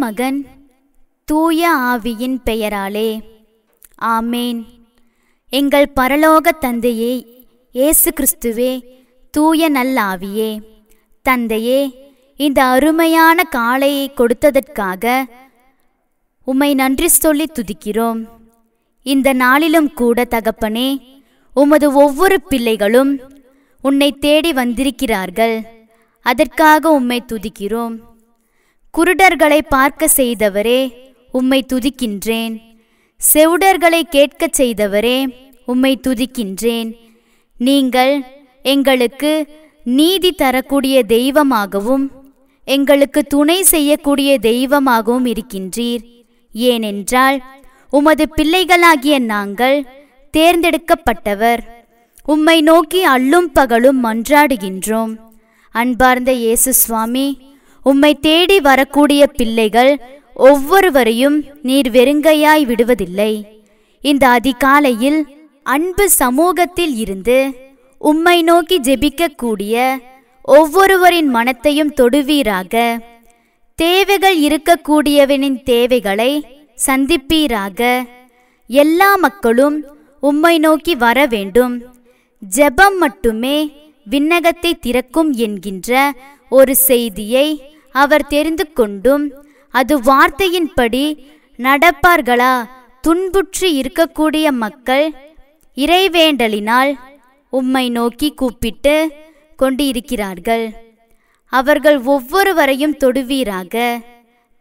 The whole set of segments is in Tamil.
மகன் தூய ஆவியின் பெயராலே ஆமேன். எங்கள் பரலோக தந்தையே, இயேசு கிறிஸ்துவே, தூய நல்லாவியே, தந்தையே, இந்த அருமையான காலையை கொடுத்ததற்காக உம்மை நன்றி சொல்லி துதிக்கிறோம். இந்த நாளிலும் கூட தகப்பனே, உமது ஒவ்வொரு பிள்ளைகளும் உன்னை தேடி வந்திருக்கிறார்கள். அதற்காக உம்மை துதிக்கிறோம். குருடர்களை பார்க்க செய்தவரே, உம்மை துதிக்கின்றேன். செவுடர்களை கேட்கச் செய்தவரே, உம்மை துதிக்கின்றேன். நீங்கள் எங்களுக்கு நீதி தரக்கூடிய தெய்வமாகவும் எங்களுக்கு துணை செய்யக்கூடிய தெய்வமாகவும் இருக்கின்றீர். ஏனென்றால் உமது பிள்ளைகளாகிய நாங்கள் தேர்ந்தெடுக்கப்பட்டவர். உம்மை நோக்கி அல்லும் பகலும் மன்றாடுகின்றோம். அன்பார்ந்த இயேசு சுவாமி, உம்மை தேடி வரக்கூடிய பிள்ளைகள் ஒவ்வொருவரையும் நீர் வெறுங்கையாய் விடுவதில்லை. இந்த அதிகாலையில் அன்பு சமூகத்தில் இருந்து உம்மை நோக்கி ஜெபிக்கக்கூடிய ஒவ்வொருவரின் மனத்தையும் தொடுவீராக. தேவைகள் இருக்கக்கூடியவனின் தேவைகளை சந்திப்பீராக. எல்லா மக்களும் உம்மை நோக்கி வர வேண்டும். ஜெபம் மட்டுமே விண்ணகத்தை திறக்கும் என்கின்ற ஒரு செய்தியை அவர் தெரிந்து கொண்டும் அது வார்த்தையின்படி நடப்பார்களா? துன்புற்று இருக்கக்கூடிய மக்கள் இறைவேண்டலினால் உம்மை நோக்கி கூப்பிட்டு கொண்டு இருக்கிறார்கள். அவர்கள் ஒவ்வொருவரையும் தொடுவீராக.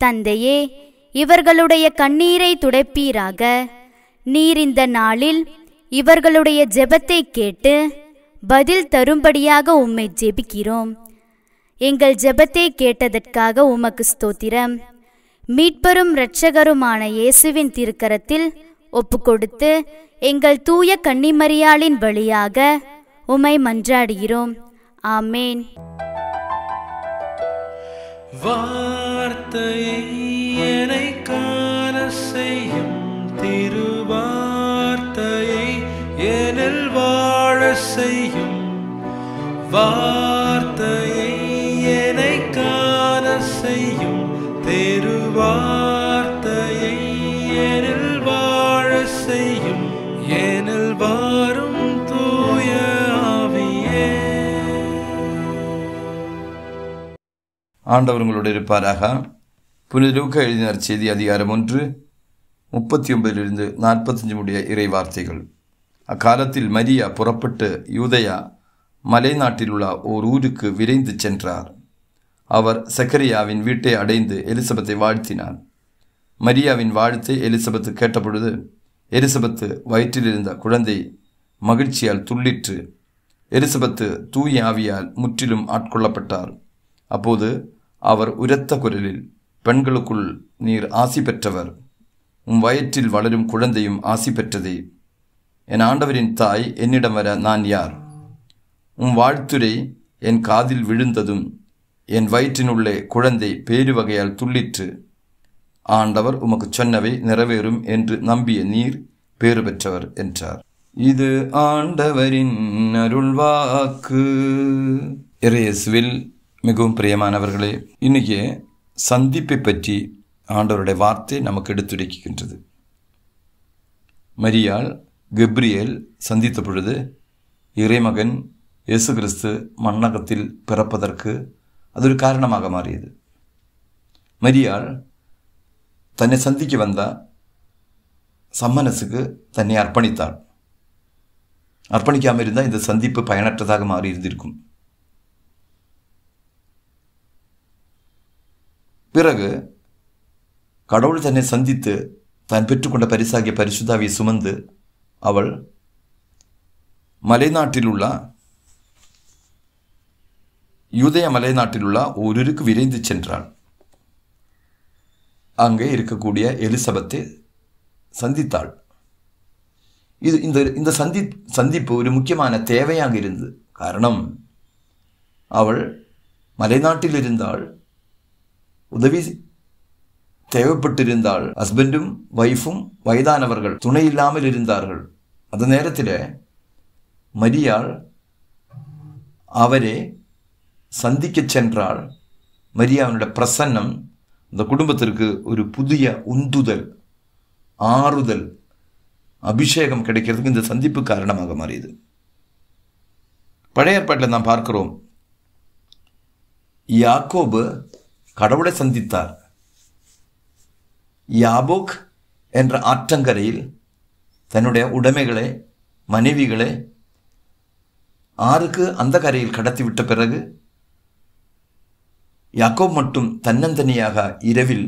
தந்தையே, இவர்களுடைய கண்ணீரை துடைப்பீராக. நீர் இந்த நாளில் இவர்களுடைய ஜெபத்தை கேட்டு பதில் தரும்படியாக உம்மை ஜெபிக்கிறோம். எங்கள் ஜெபத்தை கேட்டதற்காக உமக்கு ஸ்தோத்திரம். மீட்பரும் இரட்சகருமான இயேசுவின் திருக்கரத்தில் ஒப்புக்கொடுத்து எங்கள் தூய கன்னிமரியாளின் வழியாக உம்மை மன்றாடுகிறோம். ஆமேன். வார்த்தையை என்னை காண செய்யும், திருவார்த்தையை என்னில் வாழ செய்யும். வார்த்தையை என்னை காண செய்யும், திருவார்த்தையை என்னில் வாழ செய்யும். என்னில் வாரும் தூய ஆவியே. ஆண்டவர் உங்களோடு இருப்பாராக. புனித லூக்கா எழுதின செய்தி அதிகாரம் 1 39 45 முடிய இறை வார்த்தைகள். அக்காலத்தில் மரியா புறப்பட்டு யூதயா மலைநாட்டில் உள்ள ஓர் ஊருக்கு விரைந்து சென்றார். அவர் சக்கரியாவின் வீட்டை அடைந்து எலிசபெத்தை வாழ்த்தினார். மரியாவின் வாழ்த்தை எலிசபெத்து கேட்டபொழுது எலிசபெத்து வயிற்றில் இருந்த குழந்தை மகிழ்ச்சியால் துள்ளிற்று. எலிசபெத்து தூய ஆவியால் முற்றிலும் ஆட்கொள்ளப்பட்டார். அப்போது அவர் உரத்த குரலில், பெண்களுக்குள் நீர் ஆசி பெற்றவர், உம் வயிற்றில் வளரும் குழந்தையும் ஆசி பெற்றதே. என் ஆண்டவரின் தாய் என்னிடம் வர நான் யார்? உம் வாழ்த்துரை என் காதில் விழுந்ததும் என் வயிற்றினுள்ளே குழந்தை பேரு வகையால் துள்ளிற்று. ஆண்டவர் உமக்கு சொன்னவை நிறைவேறும் என்று நம்பிய நீர் பேறு பெற்றவர் என்றார். இது ஆண்டவரின் அருள்வாக்கு. இறையேசுவில் மிகவும் பிரியமானவர்களே, இன்னைக்கு சந்திப்பை பற்றி ஆண்டவருடைய வார்த்தை நமக்கு எடுத்துரைக்கின்றது. மரியாள் கப்ரியேல் சந்தித்த பொழுது இறைமகன் இயேசு கிறிஸ்து மண்ணகத்தில் பிறப்பதற்கு அது ஒரு காரணமாக மாறியது. மரியாள் தன்னை சந்திக்க வந்த சம்மனசுக்கு தன்னை அர்ப்பணித்தாள். அர்ப்பணிக்காமல் இருந்தால் இந்த சந்திப்பு பயனற்றதாக மாறி இருந்திருக்கும். பிறகு கடவுள் தன்னை சந்தித்து தான் பெற்றுக்கொண்ட பரிசாகிய பரிசுத்தாவியை சுமந்து அவள் மலைநாட்டில் உள்ள யூதேய மலைநாட்டில் உள்ள ஊருக்கு விரைந்து சென்றாள். அங்கே இருக்கக்கூடிய எலிசபெத்தை சந்தித்தாள். இந்த சந்திப்பு ஒரு முக்கியமான தேவையாக இருந்தது. காரணம், அவள் மலைநாட்டில் இருந்தாள், உதவி தேவைப்பட்டிருந்தாள். ஹஸ்பண்டும் வைஃபும் வயதானவர்கள், துணை இல்லாமல் இருந்தார்கள். அந்த நேரத்தில் மரியாள் அவரை சந்திக்க சென்றாள். மரியாவுடைய பிரசன்னம் இந்த குடும்பத்திற்கு ஒரு புதிய உந்துதல், ஆறுதல், அபிஷேகம் கிடைக்கிறதுக்கு இந்த சந்திப்பு காரணமாக மாறியது. பழைய ஏற்பாட்டில் நாம் பார்க்கிறோம், யாக்கோபு கடவுளை சந்தித்தார். யாபோக் என்ற ஆற்றங்கரையில் தன்னுடைய உடைமைகளை, மனைவிகளை ஆறுக்கு அந்த கரையில் கடத்திவிட்ட பிறகு யாக்கோப் மட்டும் தன்னந்தனியாக இரவில்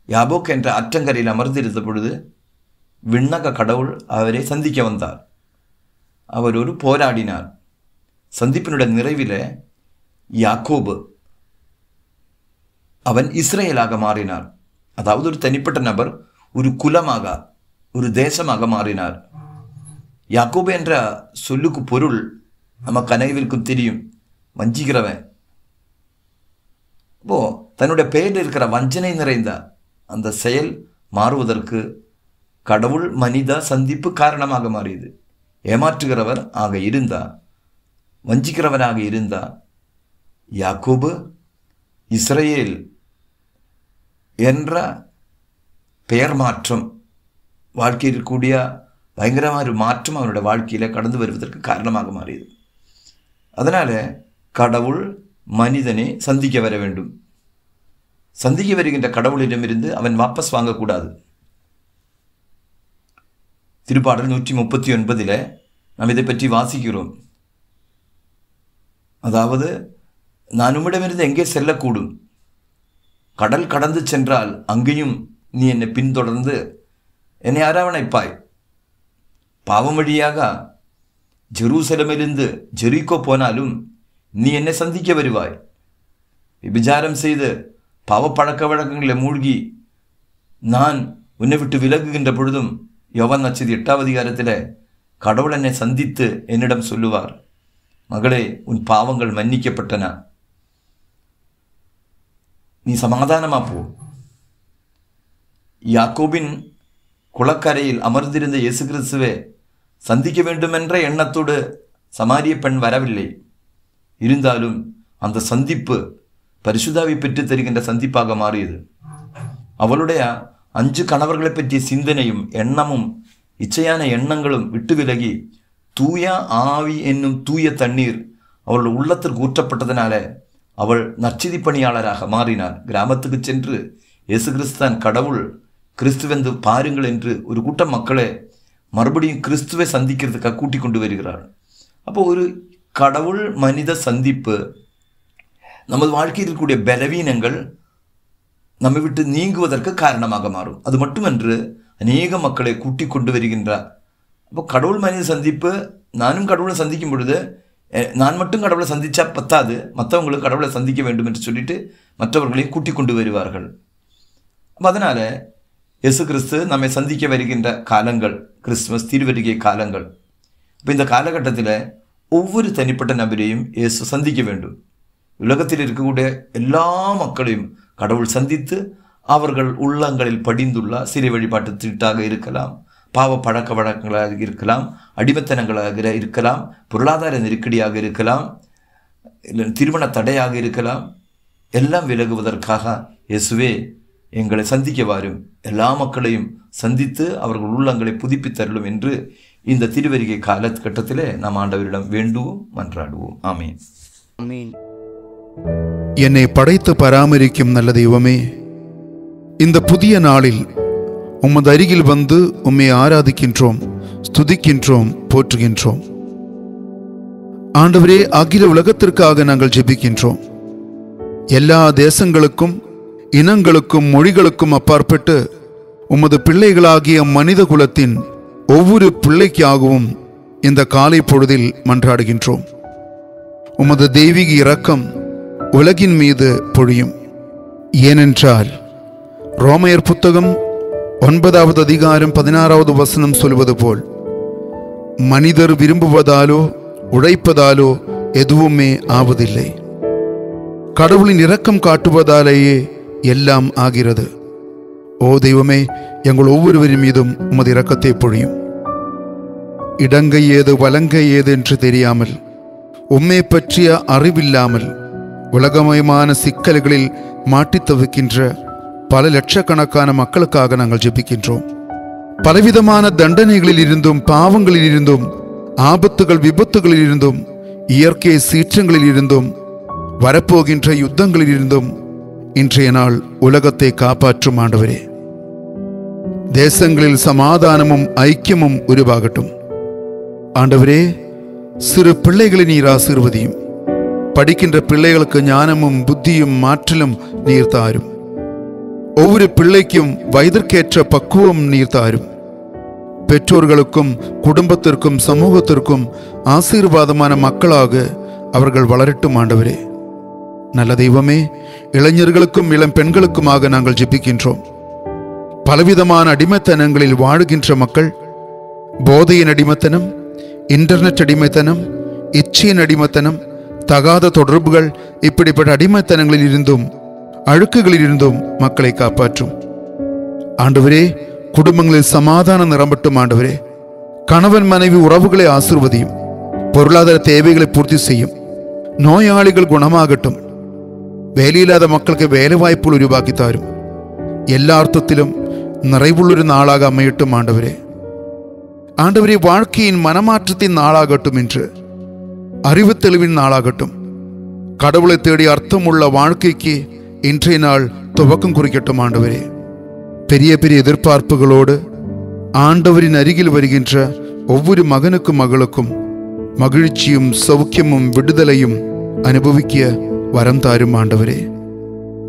யாபோக் என்ற ஆற்றங்கரையில் அமர்ந்திருந்த பொழுது விண்ணக கடவுள் அவரை சந்திக்க வந்தார். அவர் ஒரு போராடினார். சந்திப்பினுடைய நிறைவில் யாக்கோபு அவன் இஸ்ரேலாக மாறினார். அதாவது ஒரு தனிப்பட்ட நபர் ஒரு குலமாக, ஒரு தேசமாக மாறினார். யாக்கோபு என்ற சொல்லுக்கு பொருள் நமக்கு அனைவருக்கும் தெரியும், வஞ்சிக்கிறவன். இப்போ தன்னுடைய பெயரில் இருக்கிற வஞ்சனை நிறைந்த அந்த செயல் மாறுவதற்கு கடவுள் மனித சந்திப்பு காரணமாக மாறியது. ஏமாற்றுகிறவர் ஆக இருந்தா, வஞ்சிக்கிறவனாக இருந்தா யாக்கோபு இஸ்ரேல் என்ற பெயர் மாற்றம், வாழ்க்கையில் கூடிய பயங்கரமான ஒரு மாற்றம் அவனுடைய வாழ்க்கையில் கடந்து வருவதற்கு காரணமாக மாறியது. அதனால் கடவுள் மனிதனை சந்திக்க வர வேண்டும். சந்திக்க வருகின்ற கடவுளிடமிருந்து அவன் வாபஸ் வாங்கக்கூடாது. திருப்பாடல் 139 நாம் இதை பற்றி வாசிக்கிறோம். அதாவது, நான் உம்மிடமிருந்து எங்கே செல்லக்கூடும்? கடல் கடந்து சென்றால் அங்கேயும் நீ என்னை பின்தொடர்ந்து என்னை அரவணைப்பாய். பாவம் வழியாக ஜெருசலமிலிருந்து ஜெரிகோ போனாலும் நீ என்னை சந்திக்க வருவாய். விபச்சாரம் செய்து பாவ பழக்க வழக்கங்களை மூழ்கி நான் உன்னை விட்டு விலகுகின்ற பொழுதும் யோவான் நற்செய்தி 8ஆம் அதிகாரத்தில் கடவுள் என்னை சந்தித்து என்னிடம் சொல்லுவார், மகளே, உன் பாவங்கள் மன்னிக்கப்பட்டன, நீ சமாதானமா போ. யாக்கோபின் குளக்கரையில் அமர்ந்திருந்த இயேசு கிறிஸ்துவை சந்திக்க வேண்டுமென்ற எண்ணத்தோடு சமாரிய பெண் வரவில்லை. இருந்தாலும் அந்த சந்திப்பு பரிசுத்தாவை பெற்றுத் தருகின்ற சந்திப்பாக மாறியது. அவளுடைய 5 கணவர்களை பற்றிய சிந்தனையும் எண்ணமும் இச்சையான எண்ணங்களும் விட்டு விலகி தூய ஆவி என்னும் தூய தண்ணீர் அவளுடைய உள்ளத்திற்கு ஊற்றப்பட்டதனால அவள் நற்செய்தி பணியாளராக மாறினார். கிராமத்துக்கு சென்று இயேசு கிறிஸ்தான் கடவுள், கிறிஸ்துவென்று பாருங்கள் என்று ஒரு கூட்டம் மக்களை மறுபடியும் கிறிஸ்துவை சந்திக்கிறதுக்காக கூட்டிக் கொண்டு வருகிறார். அப்போ ஒரு கடவுள் மனித சந்திப்பு நமது வாழ்க்கையில் இருக்கக்கூடிய பலவீனங்கள் நம்மை விட்டு நீங்குவதற்கு காரணமாக மாறும். அது மட்டுமன்று அநேக மக்களை கூட்டிக் கொண்டு வருகின்றார். அப்போ கடவுள் மனித சந்திப்பு, நானும் கடவுளை சந்திக்கும் பொழுது நான் மட்டும் கடவுளை சந்திச்சா பத்தாது, மற்றவங்களுக்கு கடவுளை சந்திக்க வேண்டும் என்று சொல்லிட்டு மற்றவர்களையும் கூட்டிக் கொண்டு வருவார்கள். அப்போ அதனால இயேசு கிறிஸ்து நம்மை சந்திக்க வருகின்ற காலங்கள் கிறிஸ்துமஸ், திருவருகை காலங்கள். இப்போ இந்த காலகட்டத்தில் ஒவ்வொரு தனிப்பட்ட நபரையும் இயேசு சந்திக்க வேண்டும். உலகத்தில் இருக்கக்கூடிய எல்லா மக்களையும் கடவுள் சந்தித்து அவர்கள் உள்ளங்களில் படிந்துள்ள சிறை வழிபாட்டு திட்டாக இருக்கலாம், பாவ பழக்க வழக்கங்களாக இருக்கலாம், அடிமைத்தனங்களாக இருக்கலாம், பொருளாதார நெருக்கடியாக இருக்கலாம், இல்லை திருமண தடையாக இருக்கலாம், எல்லாம் விலகுவதற்காக இயேசுவே எங்களை சந்திக்க வாரும், எல்லா மக்களையும் சந்தித்து அவர்கள் உள்ளங்களை புதுப்பித்தருளும் என்று இந்த திருவருகை காலகட்டத்திலே நாம் ஆண்டவரிடம் வேண்டுவோம், மன்றாடுவோம். ஆமீன். ஆமீன். என்னை படைத்து பராமரிக்கும் நல்ல தெய்வமே, இந்த புதிய நாளில் உமது அருகில் வந்து உம்மை ஆராதிக்கின்றோம், ஸ்துதிக்கின்றோம், போற்றுகின்றோம். ஆண்டவரே, அகில உலகத்திற்காக நாங்கள் ஜெபிக்கின்றோம். எல்லா தேசங்களுக்கும், இனங்களுக்கும், மொழிகளுக்கும் அப்பாற்பட்டு உமது பிள்ளைகளாகிய மனித குலத்தின் ஒவ்வொரு பிள்ளைக்காகவும் இந்த காலை பொழுதில் மன்றாடுகின்றோம். உமது தெய்வீக இரக்கம் உலகின் மீது பொழியும். ஏனென்றால் ரோமையர் புத்தகம் 9ஆவது அதிகாரம் 16வது வசனம் சொல்வது போல், மனிதர் விரும்புவதாலோ உழைப்பதாலோ எதுவுமே ஆவதில்லை, கடவுளின் இரக்கம் காட்டுவதாலேயே எல்லாம் ஆகிறது. ஓ தெய்வமே, எங்கள் ஒவ்வொருவரின் மீதும் உமது இரக்கத்தை பொழியும். இடங்கை ஏது வலங்கை ஏது என்று தெரியாமல், உம்மை பற்றிய அறிவில்லாமல் உலகமயமான சிக்கல்களில் மாட்டித் தவிக்கின்ற பல லட்சக்கணக்கான மக்களுக்காக நாங்கள் ஜெபிக்கின்றோம். பலவிதமான தண்டனைகளில் இருந்தும், பாவங்களில் இருந்தும், ஆபத்துகள் விபத்துகளில் இருந்தும், இயற்கை சீற்றங்களில் இருந்தும், வரப்போகின்ற யுத்தங்களில் இருந்தும் இன்றைய நாள் உலகத்தை காப்பாற்றும் ஆண்டவரே. தேசங்களில் சமாதானமும் ஐக்கியமும் உருவாகட்டும். ஆண்டவரே, சிறு பிள்ளைகளை நீர் ஆசீர்வதியும். படிக்கின்ற பிள்ளைகளுக்கு ஞானமும் புத்தியும் மாற்றலும் நீர் தாரும். ஒவ்வொரு பிள்ளைக்கும் வயதிற்கேற்ற பக்குவம் நீர் தாரும். பெற்றோர்களுக்கும் குடும்பத்திற்கும் சமூகத்திற்கும் ஆசீர்வாதமான மக்களாக அவர்கள் வளரட்டும் ஆண்டவரே. நல்ல தெய்வமே, இளைஞர்களுக்கும் இளம் பெண்களுக்குமாக நாங்கள் ஜெபிக்கின்றோம். பலவிதமான அடிமைத்தனங்களில் வாழுகின்ற மக்கள், போதையின் அடிமைத்தனம், இன்டர்நெட் அடிமைத்தனம், இச்சையின் அடிமைத்தனம், தகாத தொடர்புகள், இப்படிப்பட்ட அடிமைத்தனங்களில் இருந்தும் அழுக்குகளில் இருந்தும் மக்களை காப்பாற்றும் ஆண்டவரே. குடும்பங்களில் சமாதானம் நிரம்பட்டும் ஆண்டவரே. கணவன் மனைவி உறவுகளை ஆசீர்வதியும். பொருளாதார தேவைகளை பூர்த்தி செய்யும். நோயாளிகள் குணமாகட்டும். வேலையில்லாத மக்களுக்கு வேலை வாய்ப்புகள் உருவாக்கி தாரும். எல்லா அர்த்தத்திலும் நிறைவுള്ളൊരു நாளாக அமையட்டும் ஆண்டவரே. ஆண்டவரே, வாழ்க்கையின் மனமாற்றத்தின் நாளாகட்டும். இன்று அறிவு தெளிவின் நாளாகட்டும். கடவுளை தேடி அர்த்தமுள்ள வாழ்க்கைக்கு இன்றைய நாள் துவக்கம் குறிக்கட்டும் ஆண்டவரே. பெரிய பெரிய எதிர்பார்ப்புகளோடு ஆண்டவரின் அருகில் வருகின்ற ஒவ்வொரு மகனுக்கும் மகளுக்கும் மகிழ்ச்சியும் சௌக்கியமும் விடுதலையும் அனுபவிக்க வரம் தாரும் ஆண்டவரே.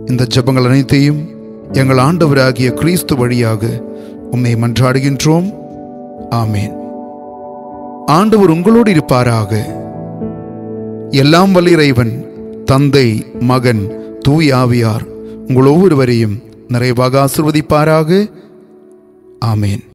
இந்த ஜெபங்கள் அனைத்தையும் எங்கள் ஆண்டவராகிய கிறிஸ்து வழியாக உம்மை மன்றாடுகின்றோம். ஆமேன். ஆண்டவர் உங்களோடு இருப்பாராக. எல்லாம் வல்ல இறைவன், தந்தை, மகன், தூய ஆவியார் உங்கள் ஒவ்வொருவரையும் நிறைவாக ஆசீர்வதிப்பாராக. ஆமேன்.